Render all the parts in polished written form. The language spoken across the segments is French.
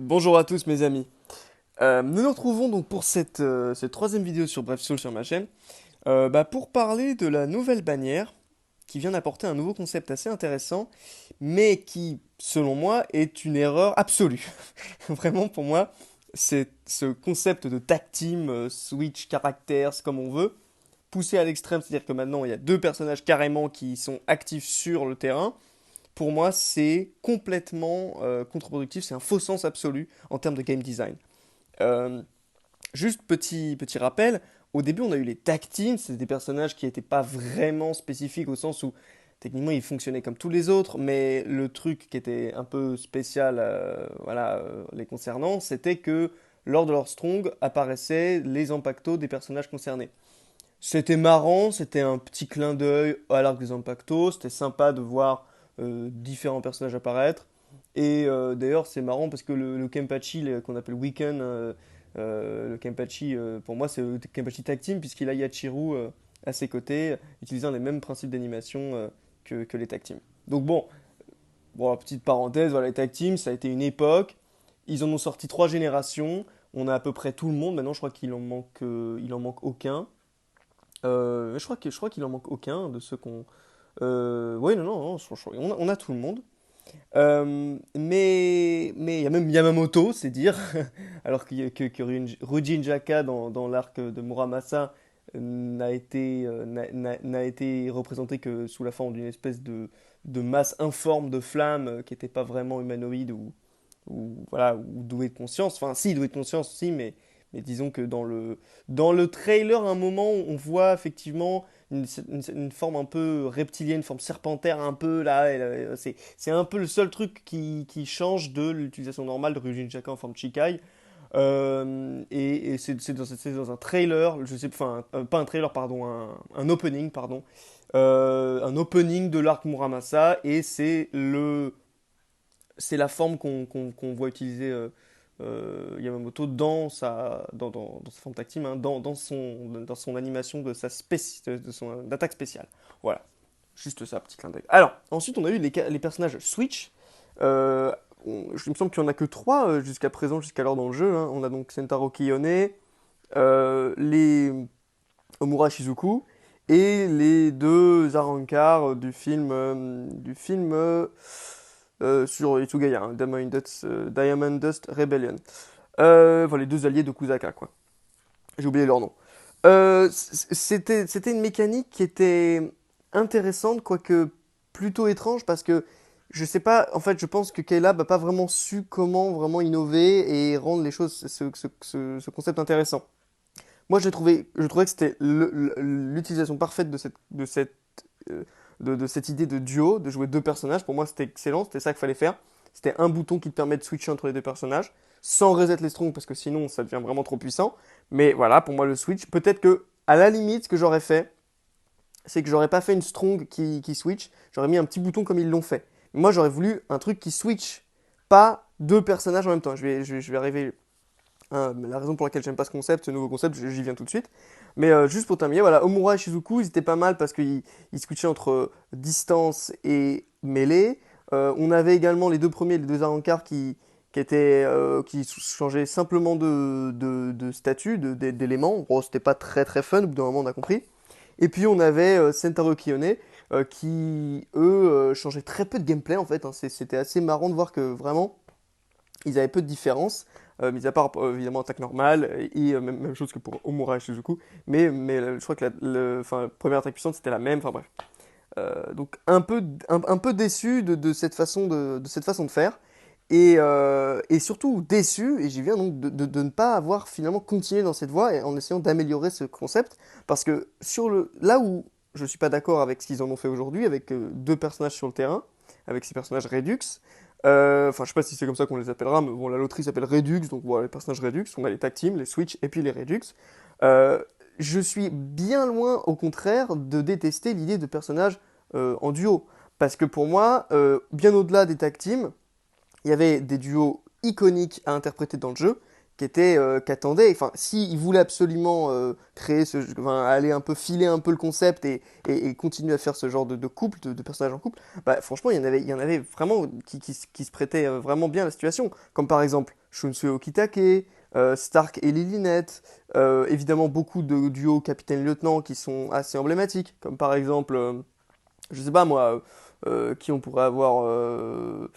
Bonjour à tous mes amis. Nous nous retrouvons donc pour cette troisième vidéo sur Brave Soul sur ma chaîne, pour parler de la nouvelle bannière qui vient d'apporter un nouveau concept assez intéressant, mais qui, selon moi, est une erreur absolue. Vraiment pour moi, c'est ce concept de tag team, switch characters comme on veut, poussé à l'extrême, c'est-à-dire que maintenant il y a deux personnages carrément qui sont actifs sur le terrain. Pour moi, c'est complètement contre-productif, c'est un faux sens absolu en termes de game design. Euh, Juste petit rappel, au début on a eu les tag teams, c'est des personnages qui n'étaient pas vraiment spécifiques au sens où techniquement ils fonctionnaient comme tous les autres, mais le truc qui était un peu spécial les concernant, c'était que lors de leur strong apparaissaient les impactos des personnages concernés. C'était marrant, c'était un petit clin d'œil à l'arc des impactos, c'était sympa de voir différents personnages apparaître. Et d'ailleurs, c'est marrant parce que le Kenpachi qu'on appelle Weekend, le Kenpachi, pour moi, c'est le Kenpachi Tag Team, puisqu'il a Yachiru à ses côtés, utilisant les mêmes principes d'animation que les Tag Teams. Donc bon, petite parenthèse, voilà, les Tag Teams, ça a été une époque. Ils en ont sorti trois générations. On a à peu près tout le monde. Maintenant, je crois il en manque aucun. Je crois qu'il en manque aucun de ceux qu'on. Oui, non, on a tout le monde. Mais il y a même Yamamoto, c'est dire, alors que Ryujin Jaka dans l'arc de Muramasa n'a été représenté que sous la forme d'une espèce de masse informe de flammes qui n'était pas vraiment humanoïde ou doué de conscience. Enfin, si, doué de conscience, si, mais disons que dans le trailer, à un moment, on voit effectivement une forme un peu reptilienne, une forme serpentaire un peu là. C'est un peu le seul truc qui change de l'utilisation normale de Ryujin Shaka en forme Chikai. Et c'est dans un trailer, je sais, enfin, pas un trailer, pardon, un opening, pardon. Un opening de l'arc Muramasa, et c'est la forme qu'on voit utiliser Yamamoto dans sa forme tactile, hein, dans son animation de de son attaque spéciale. Voilà, juste ça, petit clin d'œil. Alors, ensuite, on a eu les personnages Switch. Il me semble qu'il n'y en a que trois jusqu'à présent, jusqu'à l'heure dans le jeu, hein. On a donc Sentaro Kiyone, les Omura Shizuku et les deux Arrancars du film sur Itsugaya, hein, Diamond Dust Rebellion. Voilà, les deux alliés de Kusaka, quoi. J'ai oublié leur nom. C'était une mécanique qui était intéressante, quoique plutôt étrange, parce que je sais pas, en fait, je pense que Caleb n'a pas vraiment su comment vraiment innover et rendre les choses, ce concept intéressant. Moi, je trouvais que c'était l'utilisation parfaite euh, de cette idée de duo, de jouer deux personnages. Pour moi, c'était excellent, c'était ça qu'il fallait faire. C'était un bouton qui te permet de switcher entre les deux personnages, sans reset les strongs, parce que sinon, ça devient vraiment trop puissant. Mais voilà, pour moi, le switch, peut-être que, à la limite, ce que j'aurais fait, c'est que j'aurais pas fait une strong qui switch, j'aurais mis un petit bouton comme ils l'ont fait. Moi, j'aurais voulu un truc qui switch, pas deux personnages en même temps. Je vais arriver la raison pour laquelle j'aime pas ce concept, ce nouveau concept, j'y viens tout de suite. Mais juste pour terminer, voilà, Omura et Shizuku, ils étaient pas mal parce qu'ils switchaient entre distance et mêlée. On avait également les deux premiers, les deux Arrancars qui changeaient simplement de statut, d'éléments. Bon, c'était pas très très fun, au bout d'un moment on a compris. Et puis on avait Sentaro Kiyone qui, eux, changeaient très peu de gameplay en fait, hein. C'était assez marrant de voir que vraiment ils avaient peu de différence, mis à part évidemment attaque normale, et même chose que pour Omura et Shizuku, mais je crois que la première attaque puissante c'était la même, enfin bref. Donc un peu déçu de cette de cette façon de faire, et surtout déçu, et j'y viens donc de ne pas avoir finalement continué dans cette voie en essayant d'améliorer ce concept, parce que là où je suis pas d'accord avec ce qu'ils en ont fait aujourd'hui, avec deux personnages sur le terrain, avec ces personnages Redux, enfin, je sais pas si c'est comme ça qu'on les appellera, mais bon, la loterie s'appelle Redux, donc voilà, les personnages Redux. On a les tag teams, les Switch et puis les Redux. Euh, je suis bien loin, au contraire, de détester l'idée de personnages en duo. Parce que pour moi, bien au-delà des tag teams, il y avait des duos iconiques à interpréter dans le jeu, qu'attendait. Enfin, si il voulait absolument créer enfin, aller un peu filer un peu le concept et continuer à faire ce genre de couple, de personnages en couple, bah franchement, il y en avait vraiment qui se prêtaient vraiment bien à la situation. Comme par exemple Shunsuke Okitake, Stark et Lilinette, évidemment beaucoup de duos capitaine-lieutenant qui sont assez emblématiques, comme par exemple, je sais pas moi, qui on pourrait avoir. Euh,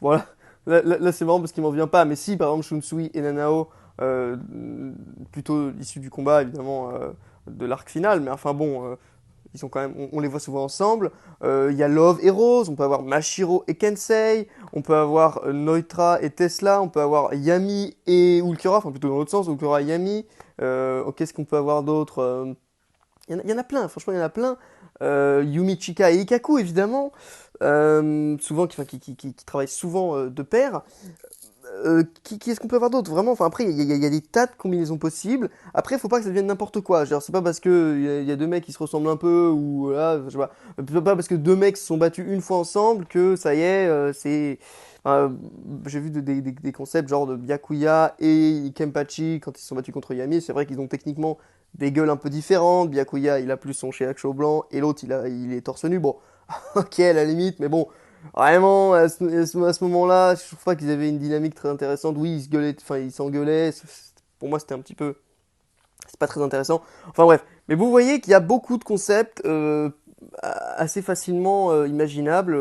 voilà. Là, c'est marrant parce qu'il m'en vient pas. Mais si, par exemple, Shunsui et Nanao, euh, plutôt issus du combat, évidemment, de l'arc final. Mais enfin bon, ils sont quand même, on les voit souvent ensemble. Il y a Love et Rose, on peut avoir Mashiro et Kensei, on peut avoir Neutra et Tesla, on peut avoir Yami et Ulquiorra, enfin plutôt dans l'autre sens, Ulquiorra et Yami. Qu'est-ce qu'on peut avoir d'autre? Il y en a plein, franchement, il y en a plein. Yumi Chika et Ikaku, évidemment, souvent, qui travaillent souvent de pair. Qui est-ce qu'on peut avoir d'autre? Vraiment, enfin, après, il y a des tas de combinaisons possibles. Après, il faut pas que ça devienne n'importe quoi. Genre, c'est pas parce que il y a deux mecs qui se ressemblent un peu, ou voilà, je sais pas. C'est pas parce que deux mecs se sont battus une fois ensemble que ça y est, c'est. Enfin, j'ai vu des concepts genre de Byakuya et Kenpachi quand ils se sont battus contre Yami. C'est vrai qu'ils ont techniquement des gueules un peu différentes. Byakuya, il a plus son Sheyakusho blanc, et l'autre, il est torse nu. Bon, ok, à la limite, mais bon. Vraiment, à ce moment-là, je trouve pas qu'ils avaient une dynamique très intéressante. Oui, ils se gueulaient, enfin, ils s'engueulaient. Pour moi, c'était un petit peu. C'est pas très intéressant. Enfin bref. Mais vous voyez qu'il y a beaucoup de concepts assez facilement imaginables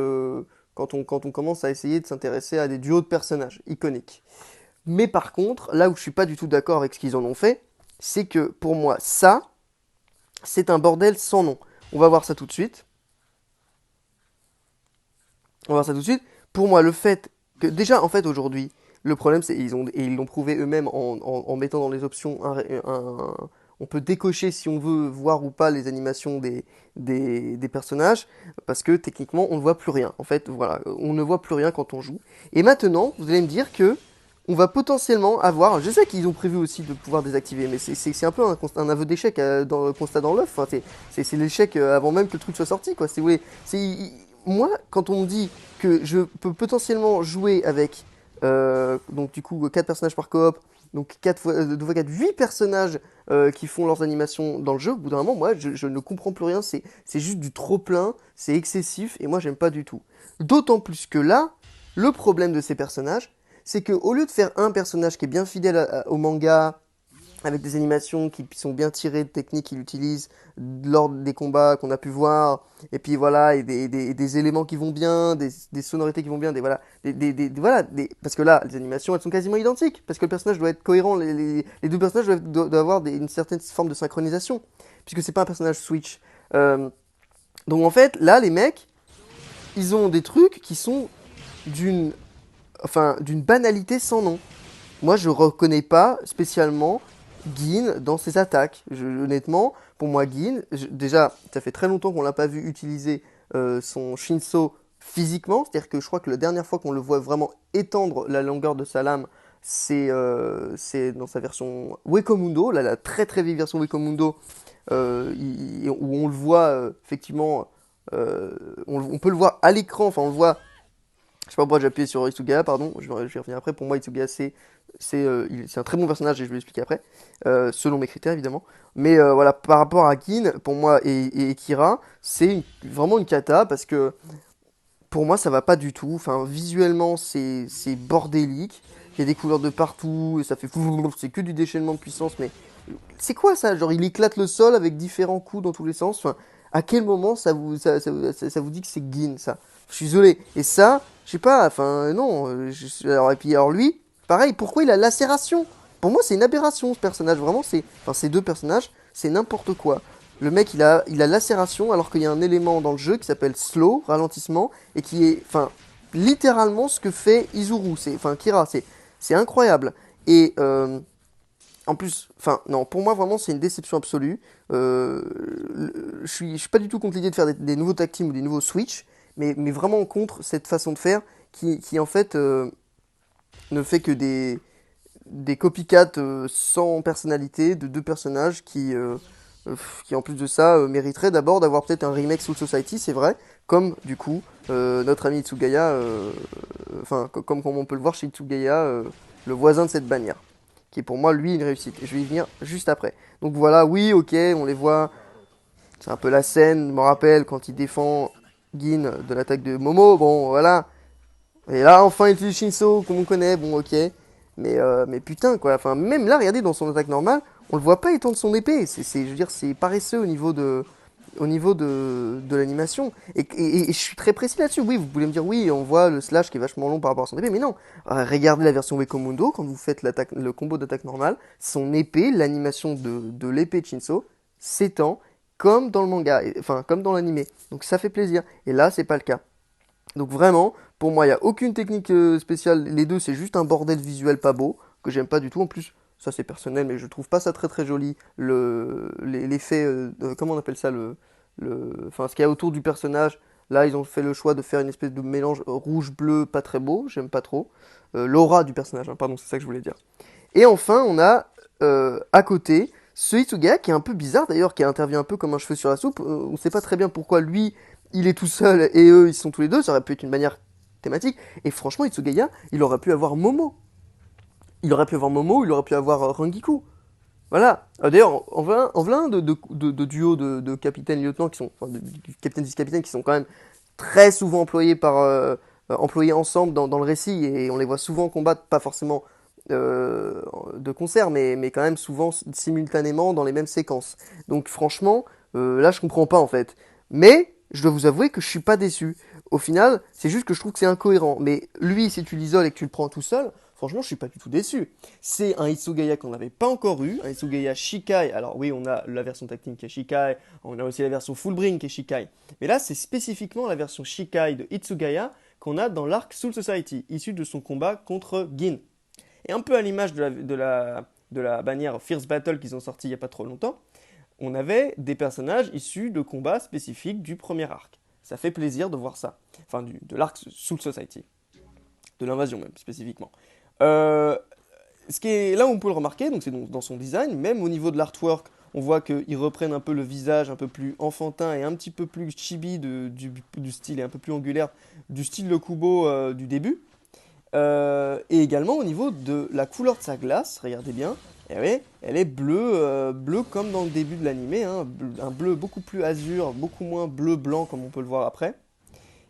quand on commence à essayer de s'intéresser à des duos de personnages iconiques. Mais par contre, là où je suis pas du tout d'accord avec ce qu'ils en ont fait, c'est que pour moi, ça, c'est un bordel sans nom. On va voir ça tout de suite. On va voir ça tout de suite. Pour moi, le fait que déjà, en fait, aujourd'hui, le problème, c'est ils l'ont prouvé eux-mêmes en mettant dans les options on peut décocher si on veut voir ou pas les animations des personnages, parce que techniquement, on ne voit plus rien. En fait, voilà, on ne voit plus rien quand on joue. Et maintenant, vous allez me dire que on va potentiellement avoir. Je sais qu'ils ont prévu aussi de pouvoir désactiver, mais c'est un peu un aveu d'échec constat dans l'œuf. Enfin, c'est l'échec avant même que le truc soit sorti, quoi. Si vous voulez. Moi, quand on me dit que je peux potentiellement jouer avec, donc du coup, 4 personnages par coop, donc 4 fois, 2 fois 4, 8 personnages qui font leurs animations dans le jeu, au bout d'un moment, moi, je ne comprends plus rien. C'est juste du trop plein, c'est excessif, et moi, j'aime pas du tout. D'autant plus que là, le problème de ces personnages, c'est que au lieu de faire un personnage qui est bien fidèle au manga, avec des animations qui sont bien tirées de techniques qu'il utilise lors des combats qu'on a pu voir, et puis voilà, et des éléments qui vont bien, des sonorités qui vont bien, voilà, voilà, parce que là, les animations, elles sont quasiment identiques, parce que le personnage doit être cohérent, les deux personnages doivent avoir une certaine forme de synchronisation, puisque c'est pas un personnage Switch. Donc en fait, là, les mecs, ils ont des trucs qui sont d'une d'une banalité sans nom. Moi, je reconnais pas spécialement Gin dans ses attaques. Honnêtement, pour moi, Gin, déjà, ça fait très longtemps qu'on l'a pas vu utiliser son Shinso physiquement. C'est-à-dire que je crois que la dernière fois qu'on le voit vraiment étendre la longueur de sa lame, c'est dans sa version Wekomundo, là, la très très vieille version Wekomundo, où on le voit effectivement, on peut le voir à l'écran, enfin on le voit. Je sais pas pourquoi j'ai appuyé sur Itsugaya, pardon, je vais revenir après. Pour moi, Itsugaya, c'est un très bon personnage et je vais l'expliquer après, selon mes critères évidemment. Mais voilà, par rapport à Gin, pour moi, et Kira, vraiment une cata parce que pour moi, ça va pas du tout. Enfin, visuellement, c'est bordélique. Il y a des couleurs de partout, et ça fait c'est que du déchaînement de puissance, mais c'est quoi ça? Genre, il éclate le sol avec différents coups dans tous les sens. Enfin, à quel moment ça vous dit que c'est Gin, ça? Je suis désolé. Et ça, je sais pas, enfin, non. Alors, et puis, alors lui, pareil, pourquoi il a lacération? Pour moi, c'est une aberration, ce personnage. Vraiment, enfin, ces deux personnages, c'est n'importe quoi. Le mec, il a lacération alors qu'il y a un élément dans le jeu qui s'appelle slow, ralentissement, et qui est, enfin, littéralement ce que fait Izuru, enfin, Kira, c'est incroyable. Et en plus, enfin, non, pour moi, vraiment, c'est une déception absolue. Je suis pas du tout contre l'idée de faire des nouveaux tag teams ou des nouveaux Switch, mais vraiment contre cette façon de faire qui en fait, ne fait que des copycats sans personnalité de deux personnages qui en plus de ça, mériteraient d'abord d'avoir peut-être un remake Soul Society, c'est vrai, comme du coup notre ami Itsugaya, enfin, comme on peut le voir chez Itsugaya, le voisin de cette bannière, qui est pour moi, lui, une réussite. Et je vais y venir juste après. Donc voilà, oui, ok, on les voit. C'est un peu la scène, je me rappelle, quand il défend Gin de l'attaque de Momo. Bon, voilà. Et là, enfin, il utilise Shinso, comme on connaît, bon, ok. Mais putain, quoi. Enfin, même là, regardez, dans son attaque normale, on le voit pas étendre son épée. Je veux dire, c'est paresseux au niveau de l'animation. Et je suis très précis là-dessus. Oui, vous pouvez me dire, oui, on voit le slash qui est vachement long par rapport à son épée, mais non. Regardez la version Wekomundo, quand vous faites le combo d'attaque normale, son épée, l'animation de l'épée de Shinso, s'étend comme dans le manga, enfin, comme dans l'animé. Donc ça fait plaisir. Et là, c'est pas le cas. Donc vraiment, pour moi, il n'y a aucune technique spéciale. Les deux, c'est juste un bordel visuel pas beau, que j'aime pas du tout. En plus, ça c'est personnel, mais je trouve pas ça très très joli. L'effet, comment on appelle ça, enfin, ce qu'il y a autour du personnage. Là, ils ont fait le choix de faire une espèce de mélange rouge-bleu, pas très beau, j'aime pas trop. L'aura du personnage, hein, pardon, c'est ça que je voulais dire. Et enfin, on a à côté ce Hitsuga qui est un peu bizarre d'ailleurs, qui intervient un peu comme un cheveu sur la soupe. On sait pas très bien pourquoi lui il est tout seul et eux ils sont tous les deux. Ça aurait pu être une manière thématique. Et franchement, Hitsugaya, il aurait pu avoir Momo. Il aurait pu avoir Momo, il aurait pu avoir Rangiku. Voilà. D'ailleurs, en plein de duos de capitaine-lieutenant qui sont, enfin, de capitaine vice-capitaine qui sont quand même très souvent employés ensemble dans le récit et on les voit souvent combattre, pas forcément de concert, mais quand même souvent simultanément dans les mêmes séquences. Donc franchement, là je comprends pas en fait. Mais je dois vous avouer que je suis pas déçu. Au final, c'est juste que je trouve que c'est incohérent. Mais lui, si tu l'isoles et que tu le prends tout seul, franchement, je suis pas du tout déçu. C'est un Hitsugaya qu'on n'avait pas encore eu, un Hitsugaya Shikai. Alors oui, on a la version tactile qui est Shikai, on a aussi la version full bring qui est Shikai. Mais là, c'est spécifiquement la version Shikai de Hitsugaya qu'on a dans l'arc Soul Society, issu de son combat contre Gin. Et un peu à l'image de la bannière Fierce Battle qu'ils ont sorti il n'y a pas trop longtemps, on avait des personnages issus de combats spécifiques du premier arc. Ça fait plaisir de voir ça. Enfin, de l'arc Soul Society. De l'invasion même, spécifiquement. Euh, Ce qui est là où on peut le remarquer, donc c'est dans son design, même au niveau de l'artwork, on voit qu'ils reprennent un peu le visage un peu plus enfantin et un petit peu plus chibi du style et un peu plus angulaire du style le Kubo du début. Et également au niveau de la couleur de sa glace, regardez bien, elle est bleue, bleue comme dans le début de l'animé, hein, un bleu beaucoup plus azur, beaucoup moins bleu-blanc comme on peut le voir après.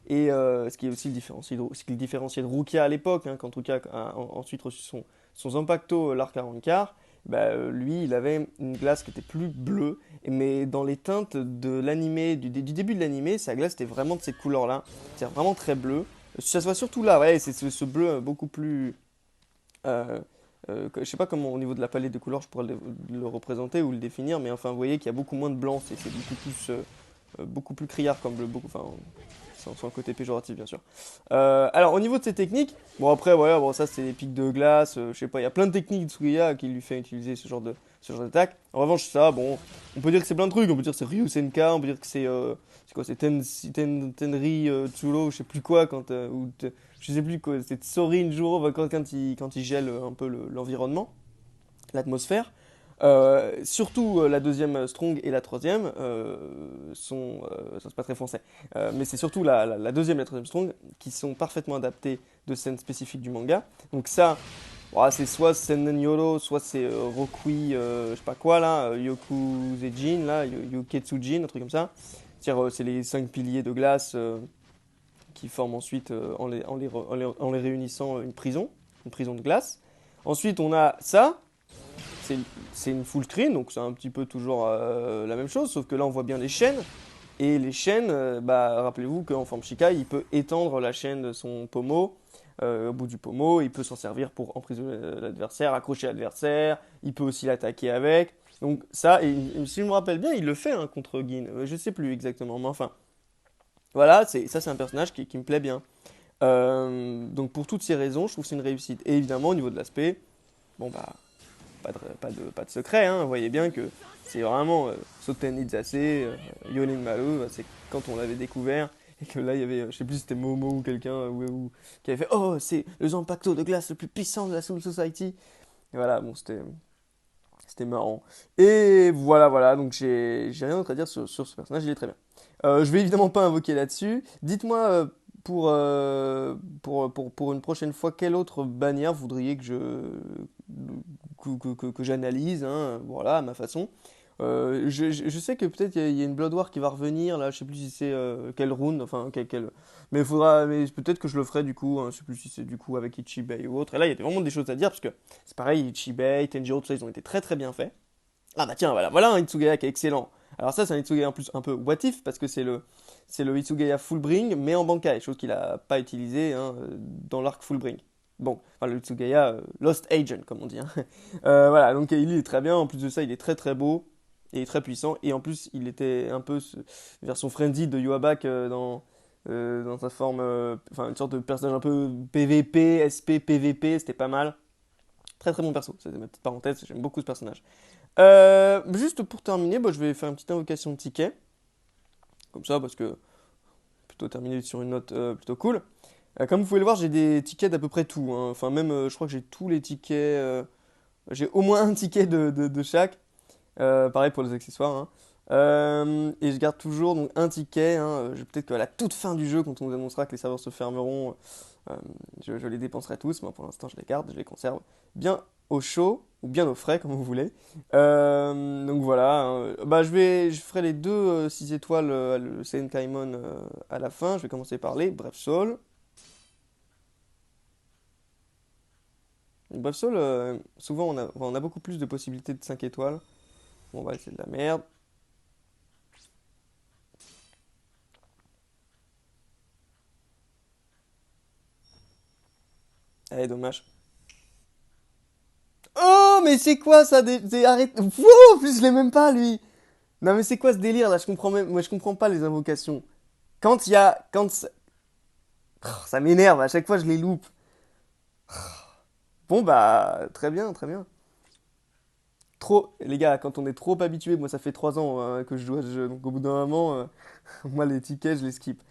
Et ce qui est aussi ce qui le différenciait de Rukia à l'époque, hein, quand Rukia a ensuite reçu son Zanpakuto l'Arc 40 bah, lui il avait une glace qui était plus bleue, mais dans les teintes de l'animé, du début de l'animé, sa glace était vraiment de cette couleur-là, c'est vraiment très bleu. Ça se voit surtout là, ouais, c'est ce bleu beaucoup plus. Je sais pas comment au niveau de la palette de couleurs je pourrais le représenter ou le définir, mais enfin vous voyez qu'il y a beaucoup moins de blanc, c'est beaucoup plus criard comme bleu, enfin sans le côté péjoratif bien sûr. Alors au niveau de ses techniques, bon après voilà, bon ça c'est des pics de glace, je sais pas, il y a plein de techniques de Tsukuya qui lui fait utiliser ce genre d'attaque. En revanche ça, bon, on peut dire que c'est plein de trucs, on peut dire que c'est Ryusenka, on peut dire que c'est quoi, c'est Tenri Tsuro, je sais plus quoi je sais plus quoi, c'est Sorin Juro quand il gèle un peu l'environnement, l'atmosphère. Surtout la deuxième Strong et la troisième ça c'est pas très français, mais c'est surtout la deuxième et la troisième Strong qui sont parfaitement adaptées de scènes spécifiques du manga. Donc ça, voilà, c'est soit Sennen Yoro, soit c'est Rokui, je sais pas quoi là, Yokuzejin, là, Yuketsujin, un truc comme ça. C'est-à-dire c'est les cinq piliers de glace qui forment ensuite, en les réunissant, une prison de glace. Ensuite on a ça. C'est c'est une full screen, donc c'est un petit peu toujours la même chose, sauf que là on voit bien les chaînes. Et les chaînes, bah, rappelez-vous qu'en forme Shikai, il peut étendre la chaîne de son pommeau, au bout du pommeau, il peut s'en servir pour emprisonner l'adversaire, accrocher l'adversaire, il peut aussi l'attaquer avec. Donc ça, et si je me rappelle bien, il le fait hein, contre Gin, je sais plus exactement, mais enfin, voilà, ça c'est un personnage qui me plaît bien. Donc pour toutes ces raisons, je trouve que c'est une réussite. Et évidemment, au niveau de l'aspect, bon bah, pas de secret, hein. Vous voyez bien que c'est vraiment Soten Idzase, Yonin Maru, c'est quand on l'avait découvert, et que là il y avait, je sais plus si c'était Momo ou quelqu'un qui avait fait Oh, c'est le Zanpakuto de glace le plus puissant de la Soul Society. Et voilà, bon, c'était marrant. Et voilà, donc j'ai rien d'autre à dire sur ce personnage, il est très bien. Je vais évidemment pas invoquer là-dessus. Dites-moi pour une prochaine fois, quelle autre bannière voudriez que j'analyse, hein, voilà, à ma façon. Je sais que peut-être il y a une Blood War qui va revenir, là, je sais plus si c'est quelle rune, enfin, mais mais peut-être que je le ferai du coup, hein, je sais plus si c'est du coup avec Ichibei ou autre. Et là, il y a vraiment des choses à dire, parce que c'est pareil, Ichibei, Tenjiro, tout ça, ils ont été très très bien faits. Ah bah tiens, voilà un Hitsugaya qui est excellent. Alors ça, c'est un Hitsugaya en plus un peu what if, parce que c'est le Hitsugaya Fullbring, mais en Bankai, chose qu'il a pas utilisé, hein, dans l'arc Fullbring. Bon, enfin le Hitsugaya Lost Agent, comme on dit, hein. Voilà, donc il est très bien, en plus de ça, il est très très beau, et très puissant, et en plus, il était un peu version Frenzy de Yoabak dans sa forme, enfin une sorte de personnage un peu PVP, SP, PVP, c'était pas mal. Très très bon perso, c'est ma petite parenthèse, j'aime beaucoup ce personnage. Juste pour terminer, bah, je vais faire une petite invocation de ticket. Comme ça, parce que plutôt terminer sur une note plutôt cool. Comme vous pouvez le voir, j'ai des tickets d'à peu près tout, hein. Enfin, même, je crois que j'ai tous les tickets. J'ai au moins un ticket de chaque. Pareil pour les accessoires, hein. Et je garde toujours donc un ticket, hein. Peut-être qu'à la toute fin du jeu, quand on nous annoncera que les serveurs se fermeront, euh, je les dépenserai tous. Mais pour l'instant, je les garde, je les conserve bien au chaud ou bien au frais, comme vous voulez. Donc voilà, hein. Bah, je ferai les deux 6 étoiles, le Senkaimon à la fin. Je vais commencer par les Bref Soul. Les Bref Soul, souvent on a beaucoup plus de possibilités de 5 étoiles. Bon, bah, c'est de la merde. Eh, dommage. Oh, mais c'est quoi ça arrête. Wow, en plus, je l'ai même pas, lui. Non, mais c'est quoi ce délire là? Je comprends même. Moi, je comprends pas les invocations. Quand il y a. Quand. Ça m'énerve, à chaque fois, je les loupe. Bon, bah, très bien, très bien. Trop. Les gars, quand on est trop habitué, moi, ça fait 3 ans que je joue à ce jeu. Donc, au bout d'un moment, moi, les tickets, je les skip.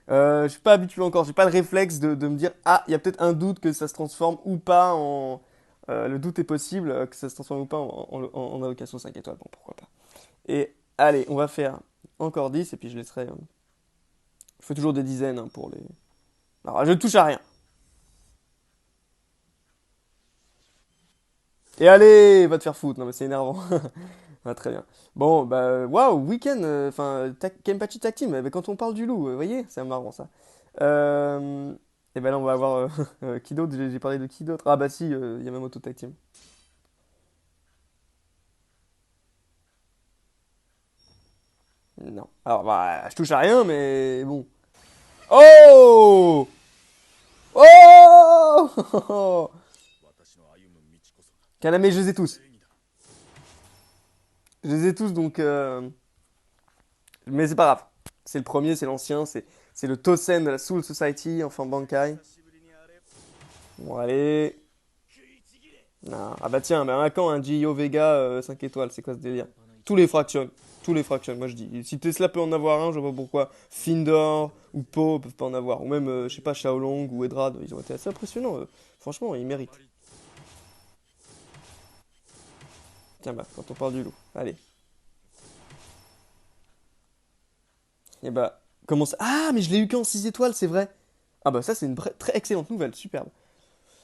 Je suis pas habitué encore. J'ai pas le réflexe de me dire, ah, il y a peut-être un doute que ça se transforme ou pas en. Le doute est possible, que ça se transforme ou pas en invocation 5 étoiles. Bon, pourquoi pas. Et allez, on va faire encore 10 et puis je laisserai. Je fais toujours des dizaines, hein, pour les. Alors, je touche à rien. Et allez, va te faire foutre. Non, mais c'est énervant. Ah, très bien. Bon, bah, waouh, week-end, enfin, Kenpachi Tag Team. Mais quand on parle du loup, vous voyez, c'est marrant ça. Et ben là, on va avoir qui d'autre? J'ai parlé de qui d'autre? Ah, bah si, il y a même Auto Tag Team. Non. Alors, bah, je touche à rien, mais bon. Oh! Oh! Kaname, je les ai tous. Je les ai tous, donc. Mais c'est pas grave. C'est le premier, c'est l'ancien, c'est le Tosen de la Soul Society, enfin Bankai. Bon, allez. Non. Ah bah tiens, mais un quand un Gio Vega 5 étoiles, c'est quoi ce délire? Tous les fractions. Tous les fractions, moi je dis. Si Tesla peut en avoir un, je vois pas pourquoi Findor ou Po peuvent pas en avoir. Ou même, je sais pas, Shaolong ou Edrad, ils ont été assez impressionnants. Franchement, ils méritent. Tiens, bah, quand on parle du loup. Allez. Et bah, comment ça. Ah, mais je l'ai eu qu'en 6 étoiles, c'est vrai. Ah bah ça, c'est une très excellente nouvelle, superbe.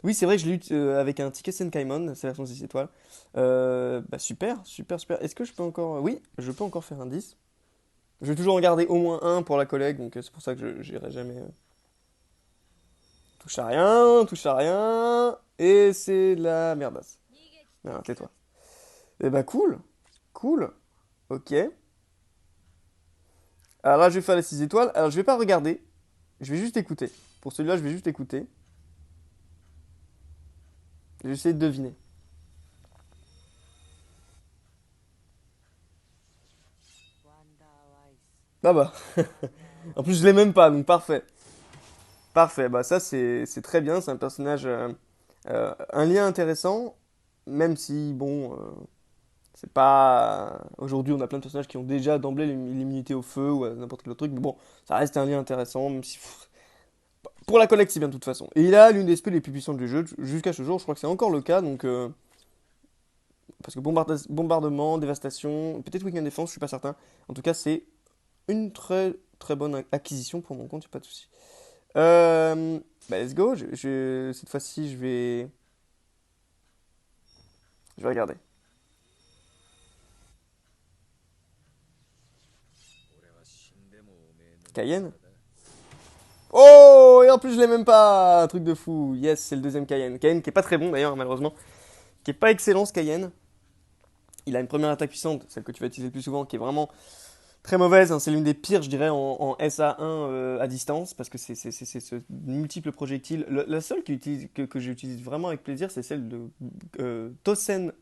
Oui, c'est vrai que je l'ai eu avec un ticket Senkaimon, c'est la version 6 étoiles. Bah super, super, super. Est-ce que je peux encore. Oui, je peux encore faire un 10. Je vais toujours en garder au moins un pour la collègue, donc c'est pour ça que je n'irai jamais. Touche à rien, touche à rien. Et c'est de la merdasse. Ah, tais-toi. Eh bah cool, cool. Ok. Alors là, je vais faire les 6 étoiles. Alors je vais pas regarder, je vais juste écouter. Pour celui-là, je vais juste écouter. Je vais essayer de deviner. Ah bah. En plus, je l'ai même pas, donc parfait. Parfait, bah ça c'est très bien, c'est un personnage, un lien intéressant, même si bon, c'est pas. Aujourd'hui on a plein de personnages qui ont déjà d'emblée l'immunité au feu ou à n'importe quel autre truc, mais bon, ça reste un lien intéressant, même si. Pour la collecte c'est bien de toute façon. Et il a l'une des spells les plus puissantes du jeu, jusqu'à ce jour, je crois que c'est encore le cas, donc. Parce que bombardement, dévastation, peut-être weekend défense, je suis pas certain. En tout cas, c'est une très très bonne acquisition pour mon compte, y a pas de souci. Bah, let's go. Cette fois-ci, je vais regarder. Cayenne? Oh! Et en plus, je l'ai même pas! Un truc de fou. Yes, c'est le deuxième Cayenne. Cayenne qui est pas très bon d'ailleurs, malheureusement. Qui est pas excellent ce Cayenne. Il a une première attaque puissante, celle que tu vas utiliser le plus souvent, qui est vraiment très mauvaise, hein. C'est l'une des pires, je dirais, en SA1 à distance, parce que c'est ce multiple projectile. La seule que j'utilise vraiment avec plaisir, c'est celle de Tosen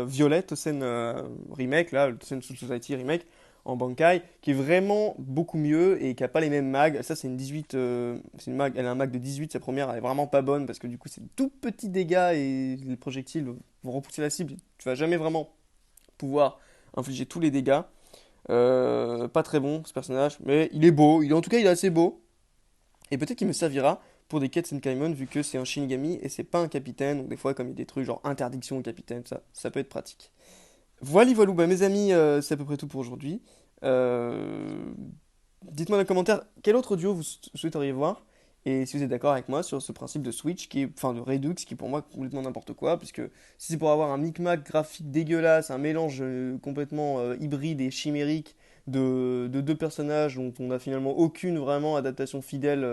Violet, Tosen Remake, là, le Tosen Soul Society Remake, en Bankai, qui est vraiment beaucoup mieux et qui a pas les mêmes mags. Ça, c'est une 18, c'est une mag, elle a un mag de 18, sa première, elle est vraiment pas bonne, parce que du coup, c'est de tout petits dégâts et les projectiles vont repousser la cible. Tu vas jamais vraiment pouvoir infliger tous les dégâts. Pas très bon ce personnage, mais il est beau. En tout cas, il est assez beau. Et peut-être qu'il me servira pour des quêtes Senkaimon vu que c'est un Shinigami et c'est pas un capitaine. Donc des fois, comme il y a des trucs genre interdiction au capitaine, ça peut être pratique. Voilà, voilà, bah, mes amis, c'est à peu près tout pour aujourd'hui. Euh, Dites-moi dans les commentaires quel autre duo vous souhaiteriez voir et si vous êtes d'accord avec moi sur ce principe de Switch, enfin de Redux, qui est pour moi complètement n'importe quoi, puisque si c'est pour avoir un micmac graphique dégueulasse, un mélange complètement hybride et chimérique de deux personnages dont on n'a finalement aucune vraiment adaptation fidèle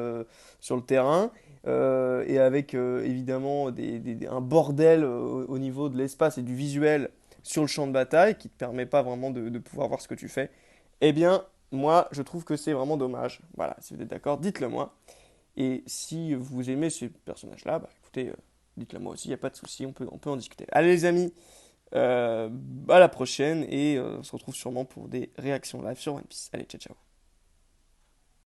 sur le terrain, et avec évidemment un bordel au niveau de l'espace et du visuel sur le champ de bataille qui ne te permet pas vraiment de pouvoir voir ce que tu fais, eh bien, moi, je trouve que c'est vraiment dommage. Voilà, si vous êtes d'accord, dites-le moi. Et si vous aimez ces personnages-là, bah écoutez, dites-le moi aussi, il n'y a pas de souci, on peut en discuter. Allez les amis, à la prochaine et on se retrouve sûrement pour des réactions live sur One Piece. Allez, ciao ciao.